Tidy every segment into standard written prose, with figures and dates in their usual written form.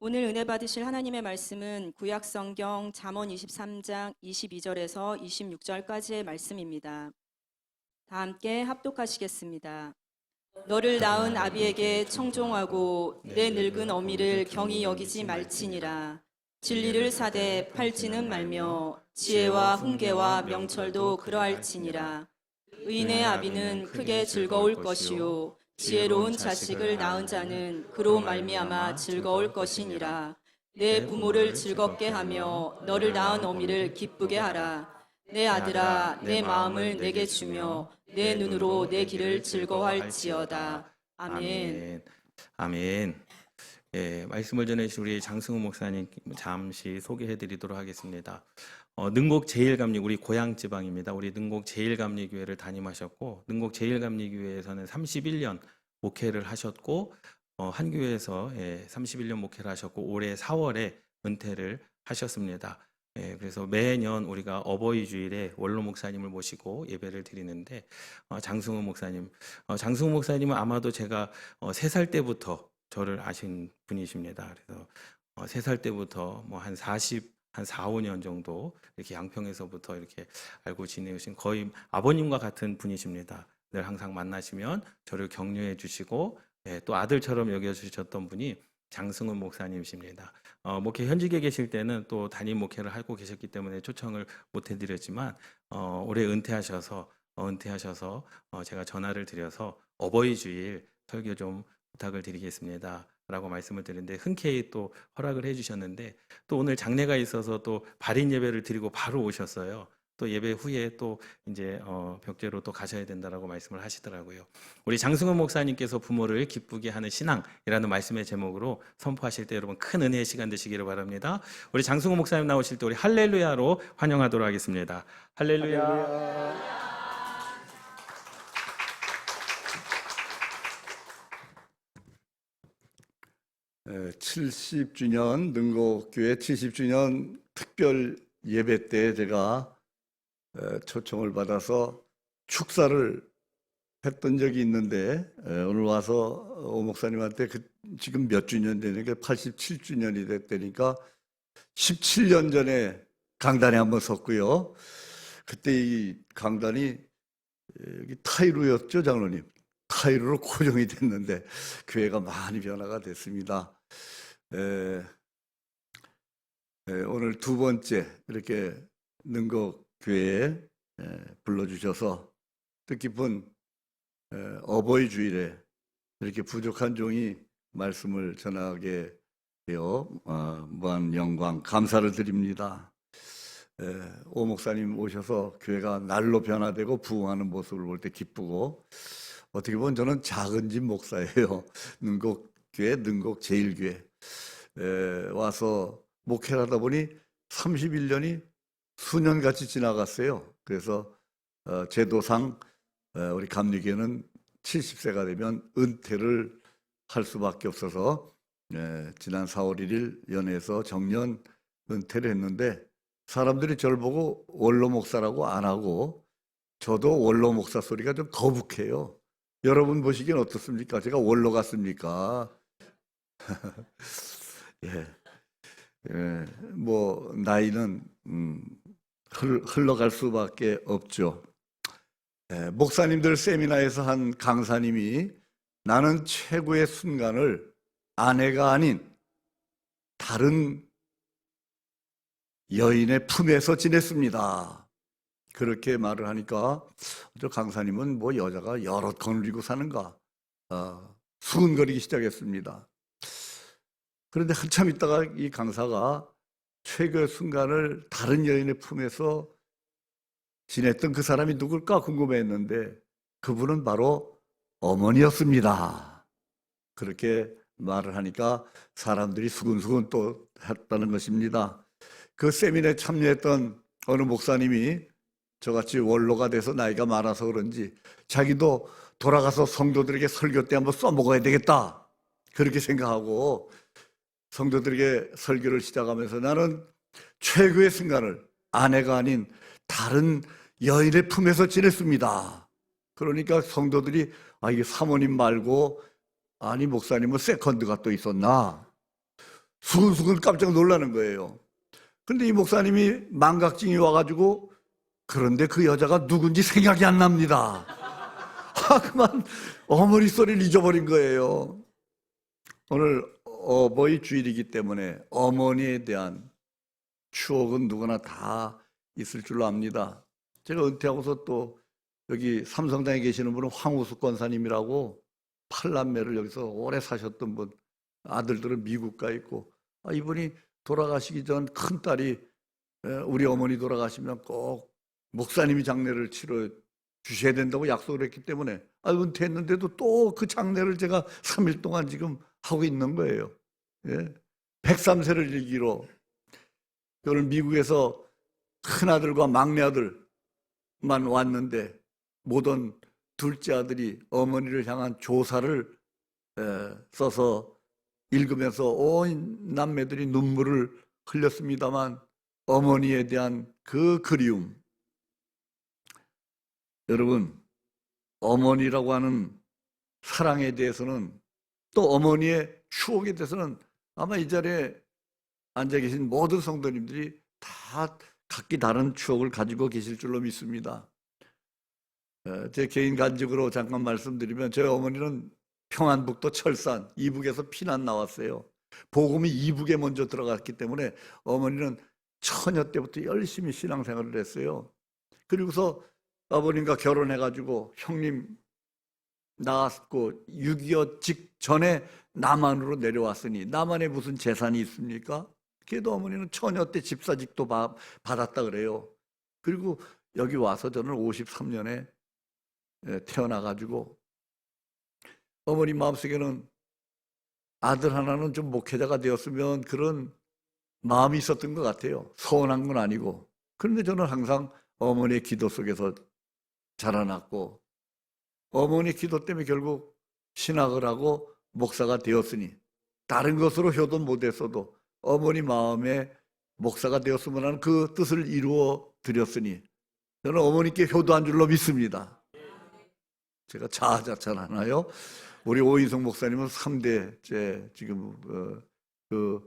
오늘 은혜 받으실 하나님의 말씀은 구약 성경 잠언 23장 22절에서 26절까지의 말씀입니다. 다 함께 합독하시겠습니다. 너를 낳은 아비에게 청종하고 내 늙은 어미를 경히 여기지 말지니라. 진리를 사되 팔지는 말며 지혜와 훈계와 명철도 그러할지니라. 의인의 아비는 크게 즐거울 것이요 지혜로운 자식을 낳은 자는 그로 말미암아 즐거울 것이니라. 내 부모를 즐겁게 하며 너를 낳은 어미를 기쁘게 하라. 내 아들아 내 마음을 내게 주며 내 눈으로 내 길을 즐거워할지어다. 아멘. 아멘. 예, 말씀을 전해주신 우리 장승우 목사님 잠시 소개해드리도록 하겠습니다. 능곡 제일감리 우리 고향 지방입니다. 우리 능곡 제일감리교회를 담임하셨고 능곡 제일감리교회에서는 31년 목회를 하셨고 한 교회에서 31년 목회를 하셨고 올해 4월에 은퇴를 하셨습니다. 그래서 매년 우리가 어버이 주일에 원로 목사님을 모시고 예배를 드리는데 장승우 목사님, 장승우 목사님은 아마도 제가 3살 때부터 저를 아신 분이십니다. 그래서 3살 때부터 뭐 한 4, 5년 정도 이렇게 양평에서부터 이렇게 알고 지내오신 거의 아버님과 같은 분이십니다. 늘 항상 만나시면 저를 격려해 주시고 또 아들처럼 여겨주셨던 분이 장승훈 목사님이십니다. 목회 현직에 계실 때는 또 담임 목회를 하고 계셨기 때문에 초청을 못 해드렸지만 올해 은퇴하셔서 제가 전화를 드려서 어버이 주일 설교 좀 부탁을 드리겠습니다 라고 말씀을 드렸는데 흔쾌히 또 허락을 해주셨는데 또 오늘 장례가 있어서 또 발인 예배를 드리고 바로 오셨어요. 또 예배 후에 또 이제 벽제로 또 가셔야 된다라고 말씀을 하시더라고요. 우리 장승훈 목사님께서 부모를 기쁘게 하는 신앙이라는 말씀의 제목으로 선포하실 때 여러분 큰 은혜의 시간 되시기를 바랍니다. 우리 장승훈 목사님 나오실 때 우리 할렐루야로 환영하도록 하겠습니다. 할렐루야. 70주년 능곡교회 70주년 특별 예배 때 제가 초청을 받아서 축사를 했던 적이 있는데 오늘 와서 오 목사님한테 지금 몇 주년 되니까 87주년이 됐다니까 17년 전에 강단에 한번 섰고요. 그때 이 강단이 여기 타이루였죠, 장로님. 타이루로 고정이 됐는데 교회가 많이 변화가 됐습니다. 오늘 두 번째 이렇게 능곡 교회에 불러주셔서 뜻깊은 어버이 주일에 이렇게 부족한 종이 말씀을 전하게 되어 무한 영광 감사를 드립니다. 오 목사님 오셔서 교회가 날로 변화되고 부흥하는 모습을 볼 때 기쁘고 어떻게 보면 저는 작은 집 목사예요. 능곡교회, 능곡 제일교회 와서 목회를 하다 보니 31년이 수년같이 지나갔어요. 그래서 제도상 우리 감리교회는 70세가 되면 은퇴를 할 수밖에 없어서 지난 4월 1일 연회에서 정년 은퇴를 했는데 사람들이 저를 보고 원로 목사라고 안 하고 저도 원로 목사 소리가 좀 거북해요. 여러분 보시기엔 어떻습니까? 제가 원로 같습니까? 뭐 나이는 흘러갈 수밖에 없죠. 목사님들 세미나에서 한 강사님이 나는 최고의 순간을 아내가 아닌 다른 여인의 품에서 지냈습니다. 그렇게 말을 하니까 저 강사님은 뭐 여자가 여럿 거느리고 사는가 수근거리기 시작했습니다. 그런데 한참 있다가 이 강사가 최고의 순간을 다른 여인의 품에서 지냈던 그 사람이 누굴까 궁금해했는데 그분은 바로 어머니였습니다. 그렇게 말을 하니까 사람들이 수근수근 또 했다는 것입니다. 그 세미나에 참여했던 어느 목사님이 저같이 원로가 돼서 나이가 많아서 그런지 자기도 돌아가서 성도들에게 설교 때 한번 써먹어야 되겠다 그렇게 생각하고 성도들에게 설교를 시작하면서 나는 최고의 순간을 아내가 아닌 다른 여인의 품에서 지냈습니다. 그러니까 성도들이 이게 사모님 말고 아니 목사님은 세컨드가 또 있었나? 수근수근 깜짝 놀라는 거예요. 근데 이 목사님이 망각증이 와가지고 그런데 그 여자가 누군지 생각이 안 납니다. 그만 어머니 소리를 잊어버린 거예요. 오늘 어버이 주일이기 때문에 어머니에 대한 추억은 누구나 다 있을 줄로 압니다. 제가 은퇴하고서 또 여기 삼성당에 계시는 분은 황우숙 권사님이라고 8남매를 여기서 오래 사셨던 분, 아들들은 미국 가 있고, 이분이 돌아가시기 전 큰딸이 우리 어머니 돌아가시면 꼭 목사님이 장례를 치러 주셔야 된다고 약속을 했기 때문에 은퇴했는데도 또 그 장례를 제가 3일 동안 지금 하고 있는 거예요. 103세를 일기로 오늘 미국에서 큰아들과 막내아들만 왔는데 모든 둘째 아들이 어머니를 향한 조사를 써서 읽으면서 온 남매들이 눈물을 흘렸습니다만 어머니에 대한 그 그리움, 여러분 어머니라고 하는 사랑에 대해서는 또 어머니의 추억에 대해서는 아마 이 자리에 앉아 계신 모든 성도님들이 다 각기 다른 추억을 가지고 계실 줄로 믿습니다. 제 개인 간증으로 잠깐 말씀드리면 저희 어머니는 평안북도 철산 이북에서 피난 나왔어요. 복음이 이북에 먼저 들어갔기 때문에 어머니는 처녀 때부터 열심히 신앙생활을 했어요. 그리고서 아버님과 결혼해가지고 형님 낳았고 6.25 직전에 남한으로 내려왔으니 남한에 무슨 재산이 있습니까? 그래도 어머니는 처녀 때 집사직도 받았다 그래요. 그리고 여기 와서 저는 53년에 태어나가지고 어머니 마음속에는 아들 하나는 좀 목회자가 되었으면 그런 마음이 있었던 것 같아요. 서운한 건 아니고. 그런데 저는 항상 어머니의 기도 속에서 자라났고 어머니 기도 때문에 결국 신학을 하고 목사가 되었으니 다른 것으로 효도 못했어도 어머니 마음에 목사가 되었으면 하는 그 뜻을 이루어 드렸으니 저는 어머니께 효도한 줄로 믿습니다. 제가 자아자찬하나요? 우리 오인성 목사님은 3대째 지금 그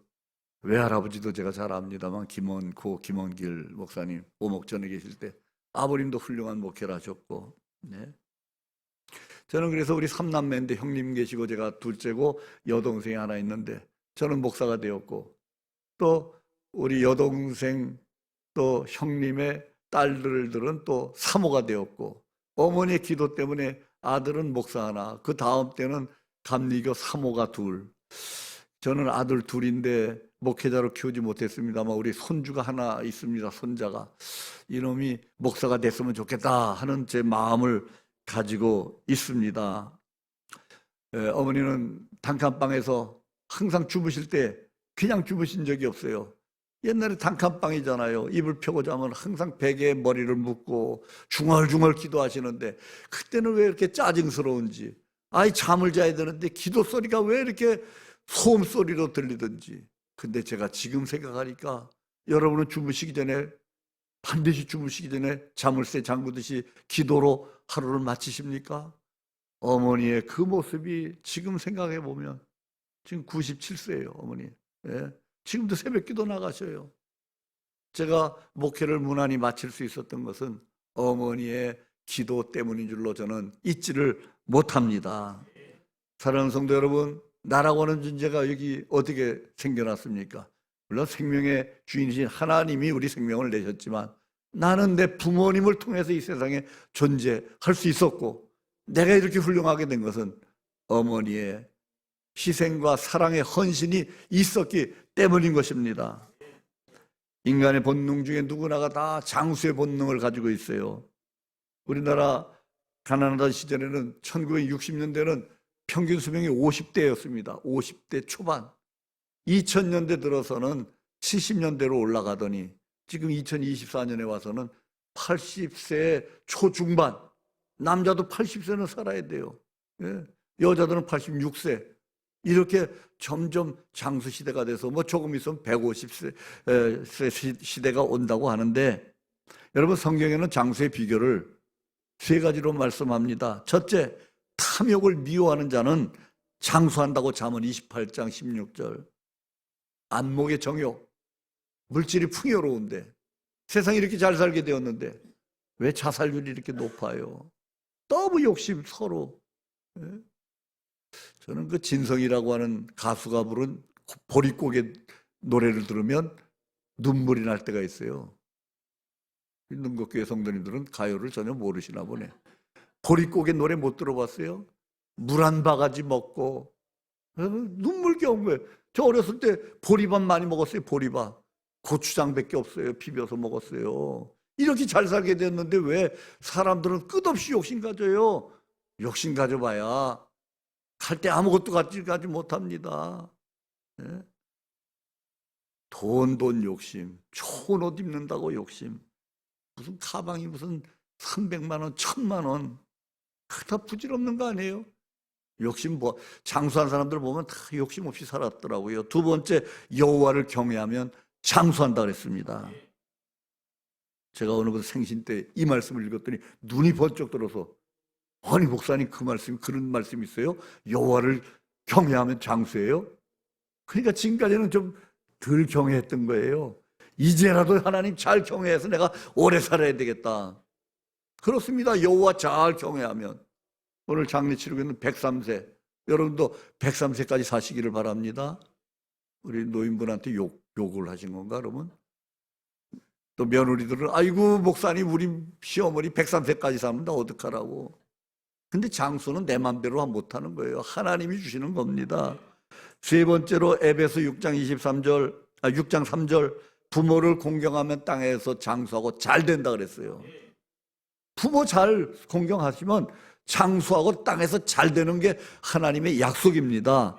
외할아버지도 제가 잘 압니다만 김원길 목사님 오목전에 계실 때 아버님도 훌륭한 목회를 하셨고, 네. 저는 그래서 우리 3남매인데 형님 계시고 제가 둘째고 여동생이 하나 있는데 저는 목사가 되었고 또 우리 여동생 또 형님의 딸들은 또 사모가 되었고 어머니의 기도 때문에 아들은 목사 하나, 그 다음 때는 감리교 사모가 둘. 저는 아들 둘인데 목회자로 키우지 못했습니다만 우리 손주가 하나 있습니다. 손자가. 이놈이 목사가 됐으면 좋겠다 하는 제 마음을 가지고 있습니다. 어머니는 단칸방에서 항상 주무실 때 그냥 주무신 적이 없어요. 옛날에 단칸방이잖아요. 이불 펴고 자면 항상 베개에 머리를 묶고 중얼중얼 기도하시는데 그때는 왜 이렇게 짜증스러운지, 잠을 자야 되는데 기도 소리가 왜 이렇게 소음 소리로 들리든지. 근데 제가 지금 생각하니까 여러분은 주무시기 전에 반드시 주무시기 전에 자물쇠 잠그듯이 기도로 하루를 마치십니까? 어머니의 그 모습이 지금 생각해 보면 지금 97세예요, 어머니. 지금도 새벽기도 나가셔요. 제가 목회를 무난히 마칠 수 있었던 것은 어머니의 기도 때문인 줄로 저는 잊지를 못합니다. 사랑하는 성도 여러분, 나라고 하는 존재가 여기 어떻게 생겨났습니까? 물론 생명의 주인이신 하나님이 우리 생명을 내셨지만 나는 내 부모님을 통해서 이 세상에 존재할 수 있었고 내가 이렇게 훌륭하게 된 것은 어머니의 희생과 사랑의 헌신이 있었기 때문인 것입니다. 인간의 본능 중에 누구나가 다 장수의 본능을 가지고 있어요. 우리나라 가난하던 시절에는 1960년대는 평균 수명이 50대였습니다. 50대 초반. 2000년대 들어서는 70년대로 올라가더니 지금 2024년에 와서는 80세 초중반. 남자도 80세는 살아야 돼요. 여자들은 86세. 이렇게 점점 장수 시대가 돼서 조금 있으면 150세 시대가 온다고 하는데 여러분 성경에는 장수의 비결을 3가지로 말씀합니다. 첫째, 탐욕을 미워하는 자는 장수한다고 잠언 28장 16절. 안목의 정욕, 물질이 풍요로운데 세상이 이렇게 잘 살게 되었는데 왜 자살률이 이렇게 높아요? 너무 욕심 서로. 예? 저는 그 진성이라고 하는 가수가 부른 보릿고개 노래를 들으면 눈물이 날 때가 있어요. 능곡교회 성도님들은 가요를 전혀 모르시나 보네. 보릿고개 노래 못 들어봤어요? 물 한 바가지 먹고 눈물겨운 거예요. 저 어렸을 때 보리밥 많이 먹었어요. 보리밥. 고추장밖에 없어요. 비벼서 먹었어요. 이렇게 잘 살게 됐는데 왜 사람들은 끝없이 욕심 가져요? 욕심 가져봐야 갈 때 아무것도 가지 못합니다. 예? 돈 욕심, 좋은 옷 입는다고 욕심, 무슨 가방이 무슨 300만 원, 1000만 원, 다 부질없는 거 아니에요? 욕심 뭐 장수한 사람들 보면 다 욕심 없이 살았더라고요. 두 번째, 여호와를 경외하면 장수한다 그랬습니다. 제가 어느 분 생신 때 이 말씀을 읽었더니 눈이 번쩍 들어서, 아니 목사님 그 말씀이 그런 말씀이 있어요? 여호와를 경외하면 장수예요? 그러니까 지금까지는 좀 덜 경외했던 거예요. 이제라도 하나님 잘 경외해서 내가 오래 살아야 되겠다. 그렇습니다. 여호와 잘 경외하면. 오늘 장례 치르고 있는 103세, 여러분도 103세까지 사시기를 바랍니다. 우리 노인분한테 욕을 하신 건가 그러면? 또 며느리들은 아이고 목사님 우리 시어머니 103세까지 사는데 어떡하라고. 근데 장수는 내 맘대로 못하는 거예요. 하나님이 주시는 겁니다. 세 번째로 에베소 6장 3절 부모를 공경하면 땅에서 장수하고 잘 된다 그랬어요. 부모 잘 공경하시면 장수하고 땅에서 잘 되는 게 하나님의 약속입니다.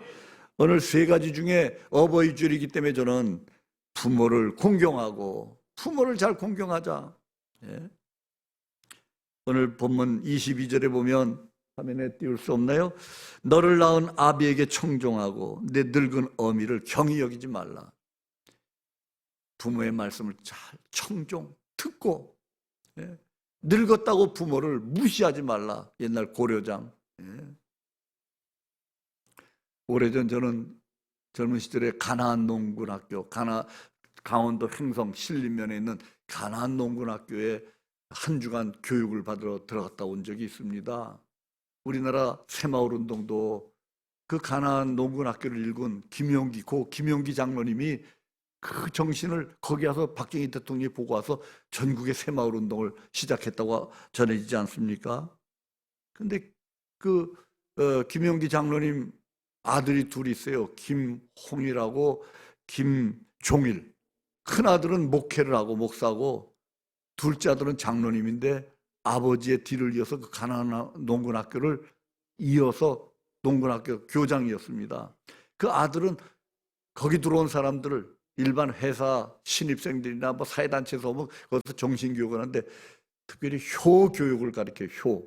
오늘 세 가지 중에 어버이 주일이기 때문에 저는 부모를 공경하고 부모를 잘 공경하자. 예. 오늘 본문 22절에 보면 화면에 띄울 수 없나요? 너를 낳은 아비에게 청종하고 내 늙은 어미를 경히 여기지 말라. 부모의 말씀을 잘 청종, 듣고, 예. 늙었다고 부모를 무시하지 말라. 옛날 고려장. 예. 오래전 저는 젊은 시절에 가나안 농군학교, 강원도 횡성 신림면에 있는 가나안 농군학교에 한 주간 교육을 받으러 들어갔다 온 적이 있습니다. 우리나라 새마을 운동도 그 가나안 농군학교를 일군 김용기 장로님이 그 정신을 거기 와서 박정희 대통령이 보고 와서 전국의 새마을 운동을 시작했다고 전해지지 않습니까? 근데 김용기 장로님 아들이 둘이 있어요. 김홍일하고 김종일. 큰 아들은 목회를 하고 목사고 둘째 아들은 장로님인데 아버지의 뒤를 이어서 그 가나안 농군학교를 이어서 농군학교 교장이었습니다. 그 아들은 거기 들어온 사람들을 일반 회사 신입생들이나 뭐 사회단체에서 오면 거기서 정신교육을 하는데 특별히 효 교육을 가르쳐요.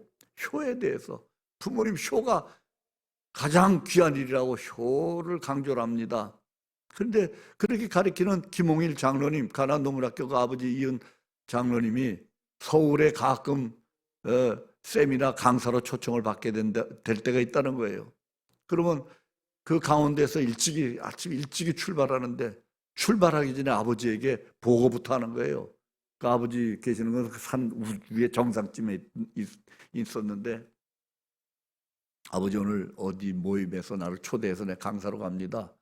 효에 대해서. 부모님 효가 가장 귀한 일이라고 효를 강조를 합니다. 그런데 그렇게 가르치는 김홍일 장로님, 가나안 농군학교 아버지 이은 장로님이 서울에 가끔 세미나 강사로 초청을 받게 될 때가 있다는 거예요. 그러면 그 강원도에서 아침 일찍이 출발하는데 출발하기 전에 아버지에게 보고부터 하는 거예요. 그 아버지 계시는 건 산 위에 정상쯤에 있었는데 아버지 오늘 어디 모임에서 나를 초대해서 내 강사로 갑니다.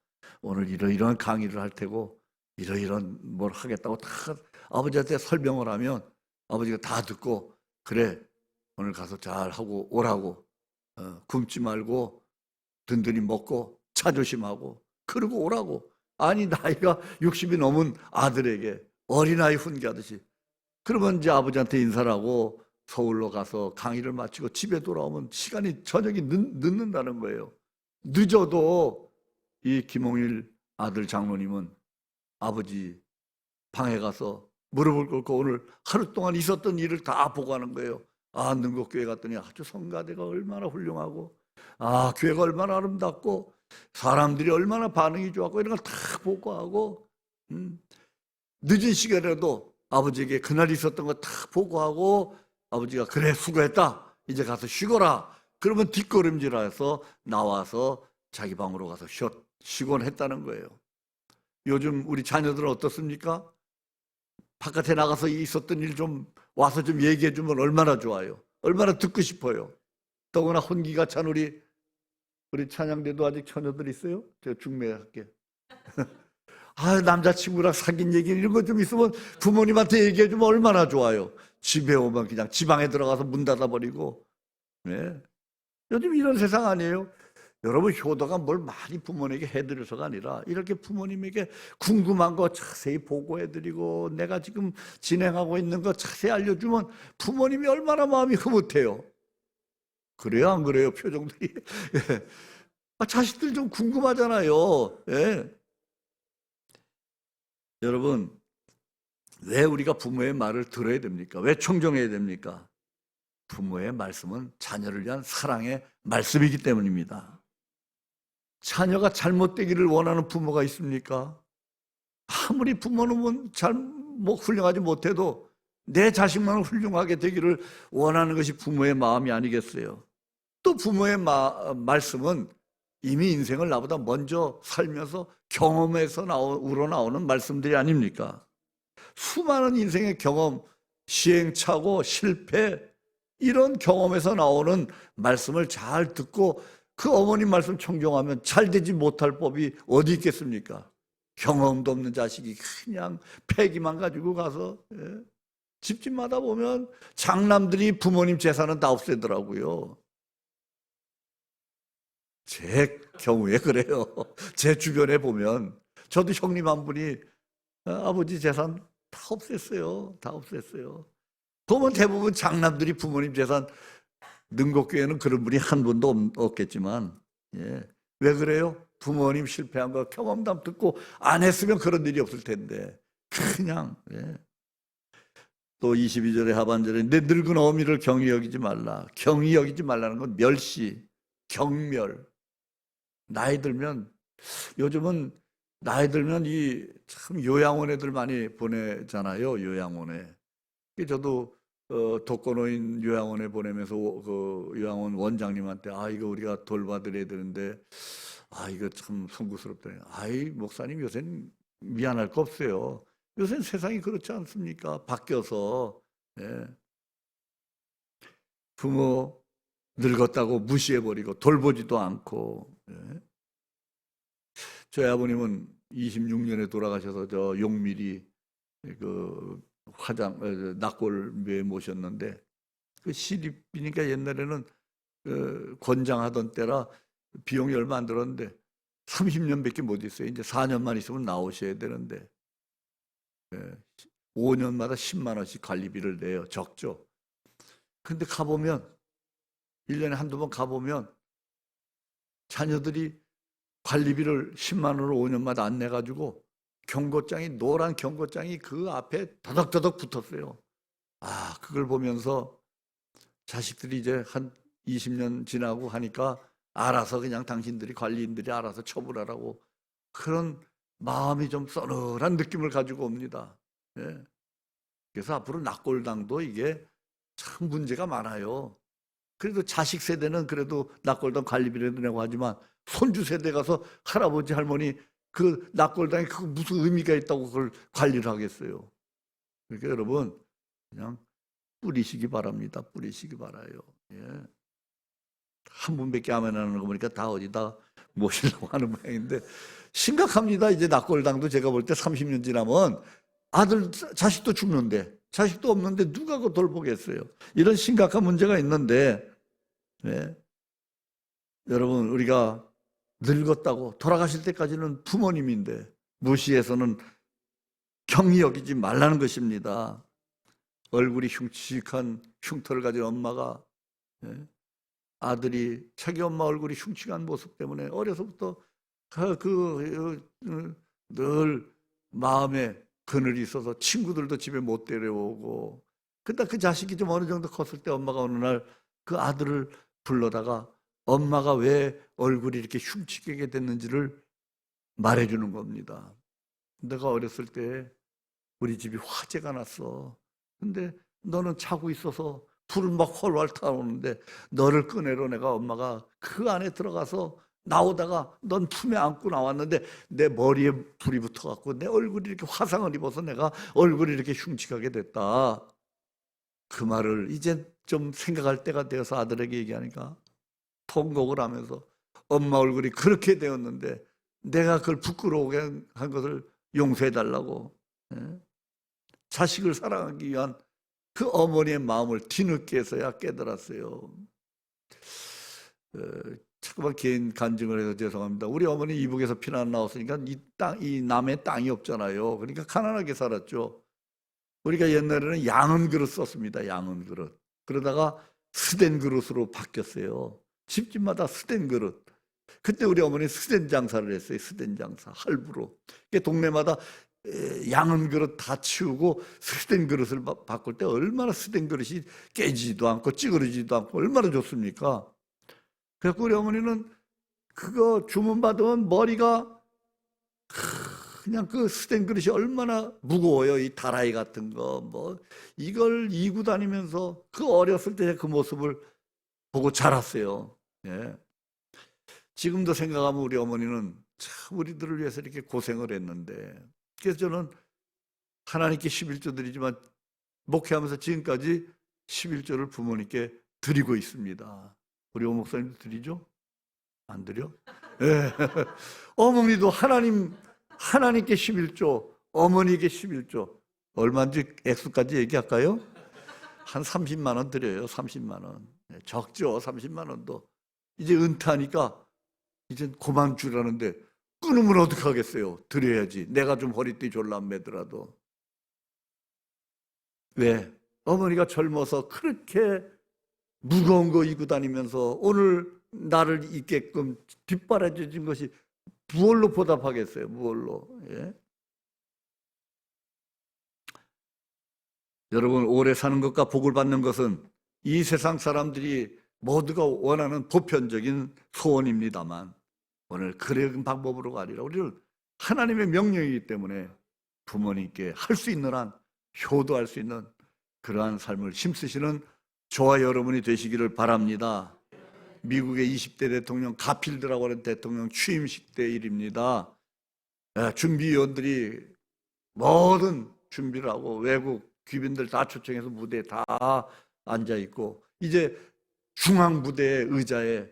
오늘 이러이러한 강의를 할 테고 이러이러한 뭘 하겠다고 다 아버지한테 설명을 하면 아버지가 다 듣고 그래 오늘 가서 잘 하고 오라고 굶지 말고 든든히 먹고 차 조심하고 그러고 오라고. 아니 나이가 60이 넘은 아들에게 어린아이 훈계하듯이. 그러면 이제 아버지한테 인사를 하고 서울로 가서 강의를 마치고 집에 돌아오면 시간이 저녁이 늦는다는 거예요. 늦어도 이 김홍일 아들 장로님은 아버지 방에 가서 무릎을 꿇고 오늘 하루 동안 있었던 일을 다 보고하는 거예요. 아, 능곡교회 갔더니 아주 성가대가 얼마나 훌륭하고 아, 교회가 얼마나 아름답고 사람들이 얼마나 반응이 좋았고 이런 걸 다 보고하고 늦은 시간에도 아버지에게 그날 있었던 거 다 보고하고 아버지가 그래 수고했다 이제 가서 쉬거라 그러면 뒷걸음질해서 나와서 자기 방으로 가서 쉬곤 했다는 거예요. 요즘 우리 자녀들은 어떻습니까? 바깥에 나가서 있었던 일 좀 와서 좀 얘기해 주면 얼마나 좋아요. 얼마나 듣고 싶어요. 더구나 혼기가 찬 우리 찬양대도 아직 처녀들 있어요? 제가 중매할게. 아, 남자친구랑 사귄 얘기 이런 거 좀 있으면 부모님한테 얘기해 주면 얼마나 좋아요. 집에 오면 그냥 지방에 들어가서 문 닫아버리고. 네. 요즘 이런 세상 아니에요? 여러분, 효도가 뭘 많이 부모님에게 해드려서가 아니라 이렇게 부모님에게 궁금한 거 자세히 보고해드리고 내가 지금 진행하고 있는 거 자세히 알려주면 부모님이 얼마나 마음이 흐뭇해요. 그래요, 안 그래요? 표정들이. 예. 아, 자식들 좀 궁금하잖아요. 예. 여러분, 왜 우리가 부모의 말을 들어야 됩니까? 왜 청정해야 됩니까? 부모의 말씀은 자녀를 위한 사랑의 말씀이기 때문입니다. 자녀가 잘못되기를 원하는 부모가 있습니까? 아무리 부모는 훌륭하지 못해도 내 자식만 훌륭하게 되기를 원하는 것이 부모의 마음이 아니겠어요? 또 부모의 말씀은 이미 인생을 나보다 먼저 살면서 경험에서 우러나오는 말씀들이 아닙니까? 수많은 인생의 경험, 시행착오, 실패, 이런 경험에서 나오는 말씀을 잘 듣고 그 어머님 말씀 청종하면 잘 되지 못할 법이 어디 있겠습니까? 경험도 없는 자식이 그냥 패기만 가지고 가서 집집마다 보면 장남들이 부모님 재산은 다 없애더라고요. 제 경우에 그래요. 제 주변에 보면 저도 형님 한 분이 아버지 재산 다 없앴어요. 다 없앴어요. 보면 대부분 장남들이 부모님 재산, 능곡교회는 그런 분이 한 분도 없겠지만, 예. 왜 그래요? 부모님 실패한 거 경험담 듣고 안 했으면 그런 일이 없을 텐데 그냥. 예. 또 22절의 하반절에 내 늙은 어미를 경히 여기지 말라. 경히 여기지 말라는 건 멸시, 경멸. 나이 들면, 요즘은 나이 들면 이 참 요양원 애들 많이 보내잖아요. 요양원에. 저도 독거노인 요양원에 보내면서 그 요양원 원장님한테 이거 우리가 돌봐드려야 되는데 이거 참 송구스럽다. 목사님 요새는 미안할 거 없어요. 요새는 세상이 그렇지 않습니까? 바뀌어서. 예. 부모 늙었다고 무시해버리고 돌보지도 않고. 예. 저희 아버님은 26년에 돌아가셔서 저 용미리 그 낙골묘에 모셨는데 그 시립이니까 옛날에는 권장하던 때라 비용이 얼마 안 들었는데 30년밖에 못 있어요. 이제 4년만 있으면 나오셔야 되는데 5년마다 10만 원씩 관리비를 내요. 적죠. 근데 가보면 1년에 한두 번 가보면 자녀들이 관리비를 10만 원을 5년마다 안 내가지고 경고장이, 노란 경고장이 그 앞에 더덕더덕 붙었어요. 그걸 보면서 자식들이 이제 한 20년 지나고 하니까 알아서 그냥 당신들이 관리인들이 알아서 처분하라고, 그런 마음이 좀 서늘한 느낌을 가지고 옵니다. 예. 그래서 앞으로 낙골당도 이게 참 문제가 많아요. 그래도 자식 세대는 그래도 낙골당 관리비를 내고 하지만 손주 세대 가서 할아버지 할머니 그 낙골당에 그 무슨 의미가 있다고 그걸 관리를 하겠어요. 그러니까 여러분 그냥 뿌리시기 바랍니다. 뿌리시기 바라요. 예. 한 분밖에 안 하는 거 보니까 다 어디다 모시려고 하는 모양인데 심각합니다. 이제 낙골당도 제가 볼 때 30년 지나면 아들 자식도 죽는데 자식도 없는데 누가 그걸 돌보겠어요. 이런 심각한 문제가 있는데 여러분 우리가 늙었다고 돌아가실 때까지는 부모님인데 무시해서는 경히 여기지 말라는 것입니다. 얼굴이 흉측한 흉터를 가진 엄마가 아들이 자기 엄마 얼굴이 흉측한 모습 때문에 어려서부터 늘 마음에 그늘이 있어서 친구들도 집에 못 데려오고, 그러다 그 자식이 좀 어느 정도 컸을 때 엄마가 어느 날 그 아들을 불러다가 엄마가 왜 얼굴이 이렇게 흉측하게 됐는지를 말해주는 겁니다. 내가 어렸을 때 우리 집이 화재가 났어. 근데 너는 자고 있어서 불은 막 훨훨 타오르는데 너를 꺼내러 내가 엄마가 그 안에 들어가서 나오다가 넌 품에 안고 나왔는데 내 머리에 불이 붙어갖고 내 얼굴이 이렇게 화상을 입어서 내가 얼굴이 이렇게 흉측하게 됐다. 그 말을 이제 좀 생각할 때가 되어서 아들에게 얘기하니까 통곡을 하면서 엄마 얼굴이 그렇게 되었는데 내가 그걸 부끄러우게 한 것을 용서해달라고, 예? 자식을 사랑하기 위한 그 어머니의 마음을 뒤늦게서야 깨달았어요. 자꾸만 개인 간증을 해서 죄송합니다. 우리 어머니 이북에서 피난 나왔으니까 이 남의 땅이 없잖아요. 그러니까 가난하게 살았죠. 우리가 옛날에는 양은 그릇 썼습니다. 양은 그릇. 그러다가 스댄 그릇으로 바뀌었어요. 집집마다 스댄 그릇. 그때 우리 어머니 스댄 장사를 했어요. 스댄 장사, 할부로. 동네마다 양은 그릇 다 치우고 스댄 그릇을 바꿀 때 얼마나 스댄 그릇이 깨지지도 않고 찌그러지지도 않고 얼마나 좋습니까? 그래서 우리 어머니는 그거 주문받으면 머리가 그냥 그 스텐 그릇이 얼마나 무거워요. 이 다라이 같은 거 뭐 이걸 이고 다니면서 그 어렸을 때 그 모습을 보고 자랐어요. 예. 지금도 생각하면 우리 어머니는 참 우리들을 위해서 이렇게 고생을 했는데, 그래서 저는 하나님께 11조 드리지만 목회하면서 지금까지 11조를 부모님께 드리고 있습니다. 우리 오 목사님도 드리죠? 안 드려? 예. 어머니도 하나님께 11조, 어머니에게 11조. 얼마인지 액수까지 얘기할까요? 한 30만 원 드려요. 30만 원. 적죠. 30만 원도. 이제 은퇴하니까 이제 그만 주라는데 끊으면 어떡하겠어요? 드려야지. 내가 좀 허리띠 졸라매더라도. 왜? 어머니가 젊어서 그렇게 무거운 거 입고 다니면서 오늘 나를 있게끔 뒷바라져 준 것이 무얼로 보답하겠어요? 무얼로? 예? 여러분, 오래 사는 것과 복을 받는 것은 이 세상 사람들이 모두가 원하는 보편적인 소원입니다만, 오늘 그런 방법으로가 아니라 우리는 하나님의 명령이기 때문에 부모님께 할 수 있는 한 효도할 수 있는 그러한 삶을 힘쓰시는 저와 여러분이 되시기를 바랍니다. 미국의 20대 대통령 가필드라고 하는 대통령 취임식 때 일입니다. 준비위원들이 모든 준비를 하고 외국 귀빈들 다 초청해서 무대에 다 앉아있고, 이제 중앙부대의 의자에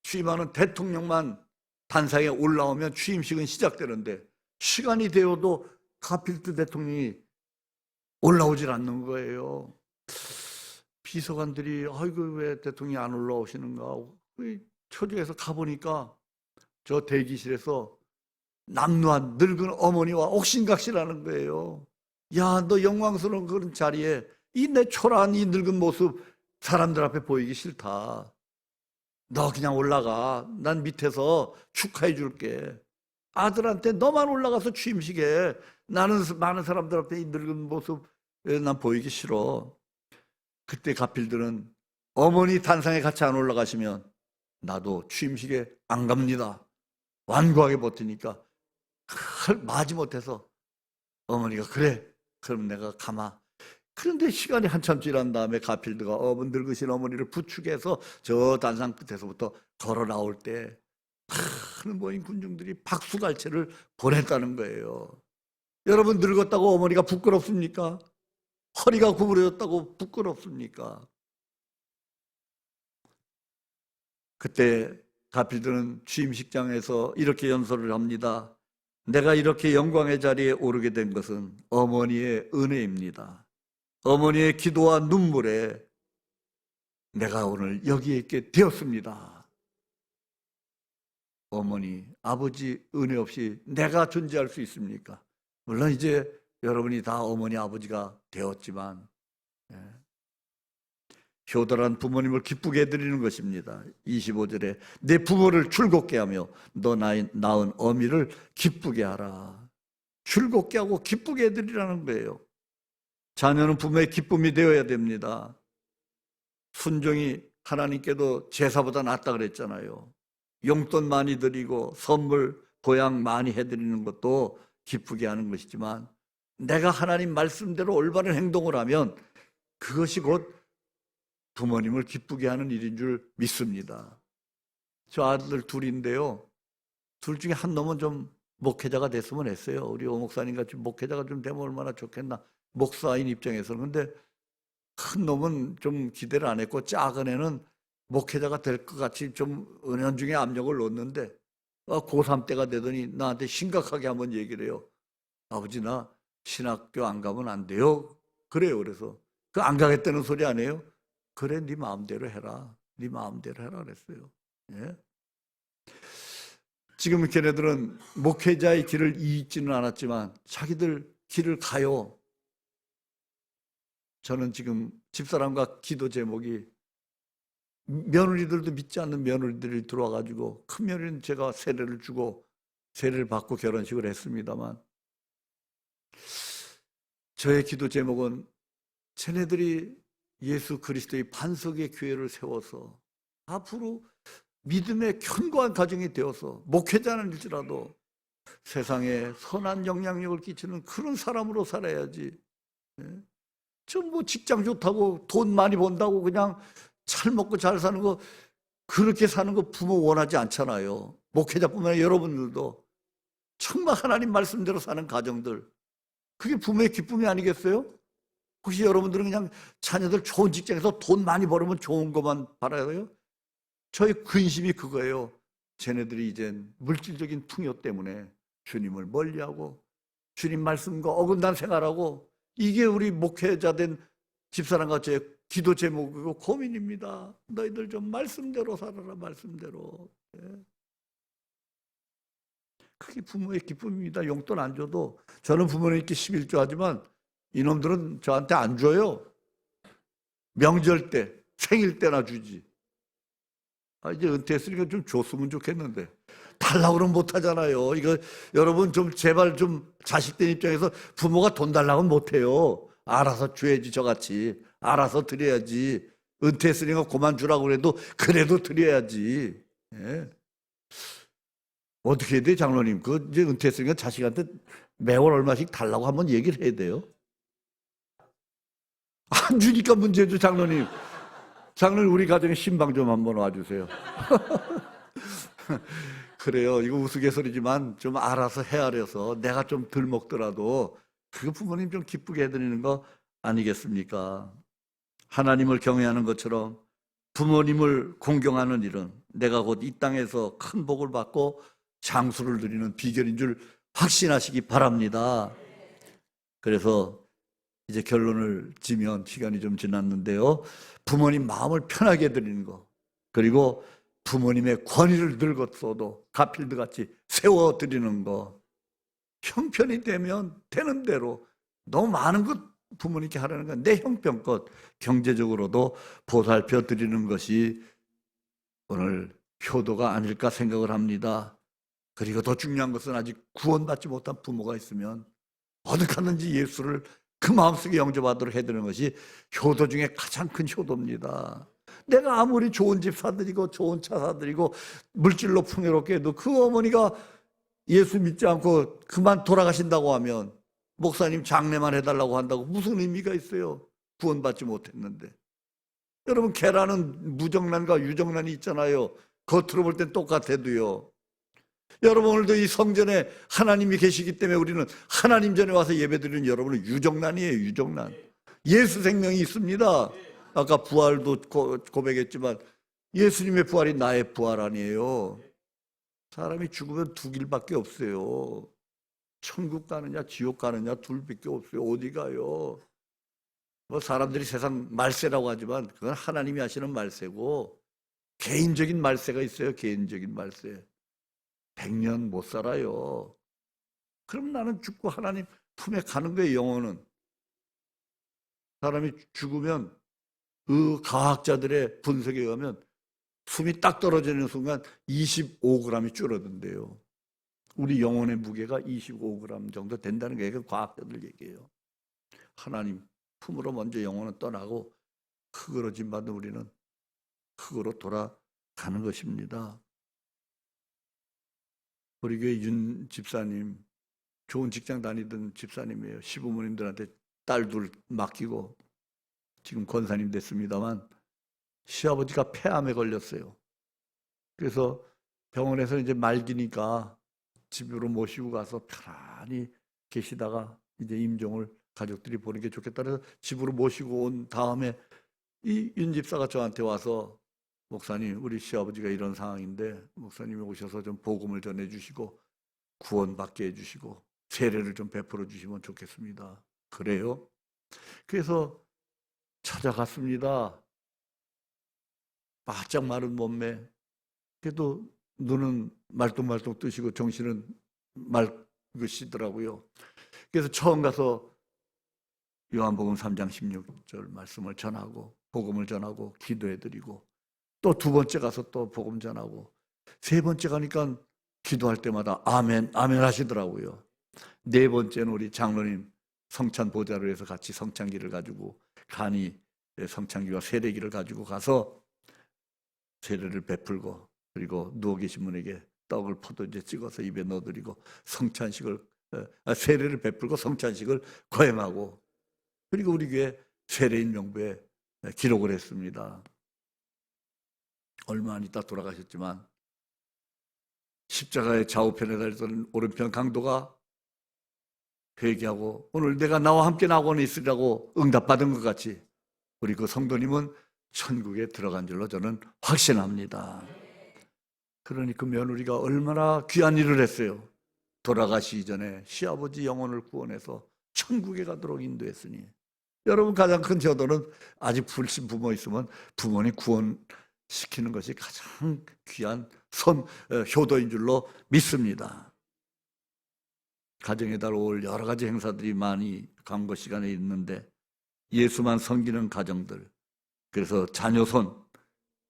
취임하는 대통령만 단상에 올라오면 취임식은 시작되는데, 시간이 되어도 가필드 대통령이 올라오질 않는 거예요. 비서관들이 아이고 왜 대통령이 안 올라오시는가, 초조해서 가보니까 저 대기실에서 남루한 늙은 어머니와 옥신각신하는 거예요. 야, 너 영광스러운 그런 자리에 이 내 초라한 이 늙은 모습 사람들 앞에 보이기 싫다. 너 그냥 올라가. 난 밑에서 축하해 줄게. 아들한테 너만 올라가서 취임식에, 나는 많은 사람들 앞에 이 늙은 모습 난 보이기 싫어. 그때 가필들은 어머니 단상에 같이 안 올라가시면 나도 취임식에 안 갑니다. 완고하게 버티니까 마지못해서 어머니가 그래, 그럼 내가 가마. 그런데 시간이 한참 지난 다음에 가필드가 늙으신 어머니를 부축해서 저 단상 끝에서부터 걸어 나올 때 큰 모인 군중들이 박수갈채를 보냈다는 거예요. 여러분, 늙었다고 어머니가 부끄럽습니까? 허리가 구부러졌다고 부끄럽습니까? 그때 가필드는 취임식장에서 이렇게 연설을 합니다. 내가 이렇게 영광의 자리에 오르게 된 것은 어머니의 은혜입니다. 어머니의 기도와 눈물에 내가 오늘 여기에 있게 되었습니다. 어머니, 아버지 은혜 없이 내가 존재할 수 있습니까? 물론 이제 여러분이 다 어머니, 아버지가 되었지만, 효도란 부모님을 기쁘게 해드리는 것입니다. 25절에 내 부모를 즐겁게 하며 너 낳은 어미를 기쁘게 하라. 즐겁게 하고 기쁘게 해드리라는 거예요. 자녀는 부모의 기쁨이 되어야 됩니다. 순종이 하나님께도 제사보다 낫다 그랬잖아요. 용돈 많이 드리고 선물, 보양 많이 해드리는 것도 기쁘게 하는 것이지만, 내가 하나님 말씀대로 올바른 행동을 하면 그것이 곧 부모님을 기쁘게 하는 일인 줄 믿습니다. 저 아들 둘인데요. 둘 중에 한 놈은 좀 목회자가 됐으면 했어요. 우리 오 목사님 같이 목회자가 좀 되면 얼마나 좋겠나. 목사인 입장에서는. 근데 큰 놈은 좀 기대를 안 했고 작은 애는 목회자가 될 것 같이 좀 은연중에 압력을 놓는데 고3 때가 되더니 나한테 심각하게 한번 얘기를 해요. 아버지 나 신학교 안 가면 안 돼요. 그래요. 그래서 그 안 가겠다는 소리 안 해요. 그래 네 마음대로 해라. 네 마음대로 해라 그랬어요. 예? 지금 걔네들은 목회자의 길을 잇지는 않았지만 자기들 길을 가요. 저는 지금 집사람과 기도 제목이 며느리들도 믿지 않는 며느리들이 들어와가지고 큰 며느리는 제가 세례를 주고 세례를 받고 결혼식을 했습니다만 저의 기도 제목은 쟤네들이 예수 그리스도의 반석의 교회를 세워서 앞으로 믿음의 견고한 가정이 되어서 목회자는 일지라도 세상에 선한 영향력을 끼치는 그런 사람으로 살아야지. 좀 뭐 직장 좋다고 돈 많이 번다고 그냥 잘 먹고 잘 사는 거 그렇게 사는 거 부모 원하지 않잖아요. 목회자뿐만 아니라 여러분들도 정말 하나님 말씀대로 사는 가정들 그게 부모의 기쁨이 아니겠어요? 혹시 여러분들은 그냥 자녀들 좋은 직장에서 돈 많이 벌으면 좋은 것만 바라요? 저의 근심이 그거예요. 쟤네들이 이젠 물질적인 풍요 때문에 주님을 멀리하고 주님 말씀과 어긋난 생활하고 이게 우리 목회자된 집사람과 제 기도 제목이고 고민입니다. 너희들 좀 말씀대로 살아라. 말씀대로. 그게 부모의 기쁨입니다. 용돈 안 줘도 저는 부모님께 11조 하지만 이놈들은 저한테 안 줘요. 명절 때 생일 때나 주지. 이제 은퇴했으니까 좀 줬으면 좋겠는데 달라고 그러면 못하잖아요. 이거 여러분 좀 제발 좀 자식된 입장에서 부모가 돈 달라고 하면 못해요. 알아서 줘야지. 저같이 알아서 드려야지. 은퇴했으니까 그만 주라고 그래도 드려야지. 예. 어떻게 해야 돼 장로님? 그 이제 은퇴했으니까 자식한테 매월 얼마씩 달라고 한번 얘기를 해야 돼요. 안 주니까 문제죠 장로님. 장로님 우리 가정에 신방 좀 한번 와주세요. 그래요. 이거 우스갯소리지만 좀 알아서 헤아려서 내가 좀 덜 먹더라도 그 부모님 좀 기쁘게 해드리는 거 아니겠습니까? 하나님을 경외하는 것처럼 부모님을 공경하는 일은 내가 곧 이 땅에서 큰 복을 받고 장수를 누리는 비결인 줄 확신하시기 바랍니다. 그래서 이제 결론을 지면 시간이 좀 지났는데요. 부모님 마음을 편하게 해드리는 거 그리고 부모님의 권위를 늙었어도 가필드 같이 세워드리는 거 형편이 되면 되는 대로 너무 많은 것 부모님께 하라는 건 내 형편껏 경제적으로도 보살펴 드리는 것이 오늘 효도가 아닐까 생각을 합니다. 그리고 더 중요한 것은 아직 구원받지 못한 부모가 있으면 어떻게든지 예수를 그 마음속에 영접하도록 해드리는 것이 효도 중에 가장 큰 효도입니다. 내가 아무리 좋은 집 사드리고 좋은 차 사드리고 물질로 풍요롭게 해도 그 어머니가 예수 믿지 않고 그만 돌아가신다고 하면 목사님 장례만 해달라고 한다고 무슨 의미가 있어요? 구원받지 못했는데. 여러분 계란은 무정란과 유정란이 있잖아요. 겉으로 볼 땐 똑같아도요. 여러분 오늘도 이 성전에 하나님이 계시기 때문에 우리는 하나님 전에 와서 예배드리는 여러분은 유정란이에요. 유정란. 예수 생명이 있습니다. 아까 부활도 고백했지만 예수님의 부활이 나의 부활 아니에요. 사람이 죽으면 두 길밖에 없어요. 천국 가느냐 지옥 가느냐 둘밖에 없어요. 어디 가요? 뭐 사람들이 세상 말세라고 하지만 그건 하나님이 하시는 말세고 개인적인 말세가 있어요. 개인적인 말세. 100년 못 살아요. 그럼 나는 죽고 하나님 품에 가는 거예요. 영혼은. 사람이 죽으면 그 과학자들의 분석에 의하면 숨이 딱 떨어지는 순간 25g이 줄어든대요. 우리 영혼의 무게가 25g 정도 된다는 게 그 과학자들 얘기예요. 하나님 품으로 먼저 영혼은 떠나고 흙으로 짐받은 우리는 흙으로 돌아가는 것입니다. 우리 교회 윤 집사님 좋은 직장 다니던 집사님이에요. 시부모님들한테 딸 둘 맡기고 지금 권사님 됐습니다만 시아버지가 폐암에 걸렸어요. 그래서 병원에서 이제 말기니까 집으로 모시고 가서 편안히 계시다가 이제 임종을 가족들이 보는 게 좋겠다 그래서 집으로 모시고 온 다음에 이 윤 집사가 저한테 와서 목사님, 우리 시아버지가 이런 상황인데 목사님이 오셔서 좀 복음을 전해주시고 구원받게 해주시고 세례를 좀 베풀어 주시면 좋겠습니다. 그래요? 그래서 찾아갔습니다. 바짝 마른 몸매, 그래도 눈은 말똥말똥 뜨시고 정신은 맑으시더라고요. 그래서 처음 가서 요한복음 3장 16절 말씀을 전하고 복음을 전하고 기도해드리고 또 두 번째 가서 또 복음 전하고 세 번째 가니까 기도할 때마다 아멘, 아멘 하시더라고요. 네 번째는 우리 장로님 성찬 보좌로 해서 같이 성찬기를 가지고 간이 성찬기와 세례기를 가지고 가서 세례를 베풀고 그리고 누워 계신 분에게 떡을 포도주에 찍어서 입에 넣어드리고 세례를 베풀고 성찬식을 거행하고 그리고 우리 교회 세례인 명부에 기록을 했습니다. 얼마 안 있다 돌아가셨지만 십자가의 좌우편에 달렸던 오른편 강도가 회개하고 오늘 내가 나와 함께 낙원에 있으라고 응답받은 것 같이 우리 그 성도님은 천국에 들어간 줄로 저는 확신합니다. 그러니 그 며느리가 얼마나 귀한 일을 했어요. 돌아가시기 전에 시아버지 영혼을 구원해서 천국에 가도록 인도했으니 여러분 가장 큰 효도는 아직 불신 부모 있으면 부모님 구원시키는 것이 가장 귀한 효도인 줄로 믿습니다. 가정의 달 5월 여러 가지 행사들이 많이 광고 시간에 있는데 예수만 섬기는 가정들 그래서 자녀손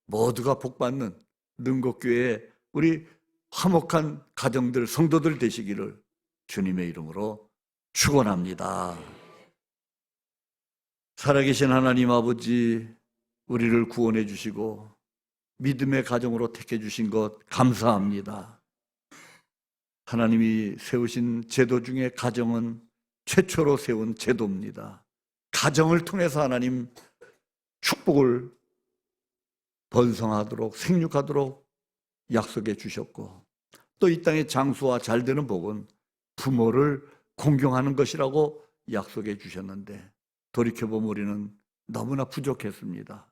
모두가 복받는 능곡교회에 우리 화목한 가정들 성도들 되시기를 주님의 이름으로 축원합니다. 살아계신 하나님 아버지 우리를 구원해 주시고 믿음의 가정으로 택해 주신 것 감사합니다. 하나님이 세우신 제도 중에 가정은 최초로 세운 제도입니다. 가정을 통해서 하나님 축복을 번성하도록 생육하도록 약속해 주셨고 또 이 땅의 장수와 잘되는 복은 부모를 공경하는 것이라고 약속해 주셨는데 돌이켜보면 우리는 너무나 부족했습니다.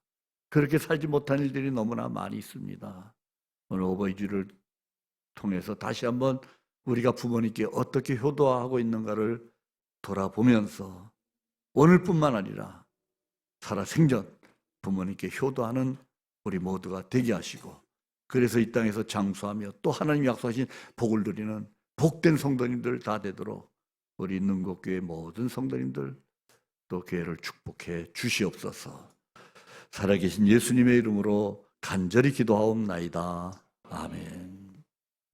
그렇게 살지 못한 일들이 너무나 많이 있습니다. 오늘 어버이주를 통해서 다시 한번 우리가 부모님께 어떻게 효도하고 있는가를 돌아보면서 오늘뿐만 아니라 살아생전 부모님께 효도하는 우리 모두가 되게 하시고 그래서 이 땅에서 장수하며 또 하나님 약속하신 복을 누리는 복된 성도님들 다 되도록 우리 능곡교회 모든 성도님들 또 교회를 축복해 주시옵소서. 살아계신 예수님의 이름으로 간절히 기도하옵나이다. 아멘.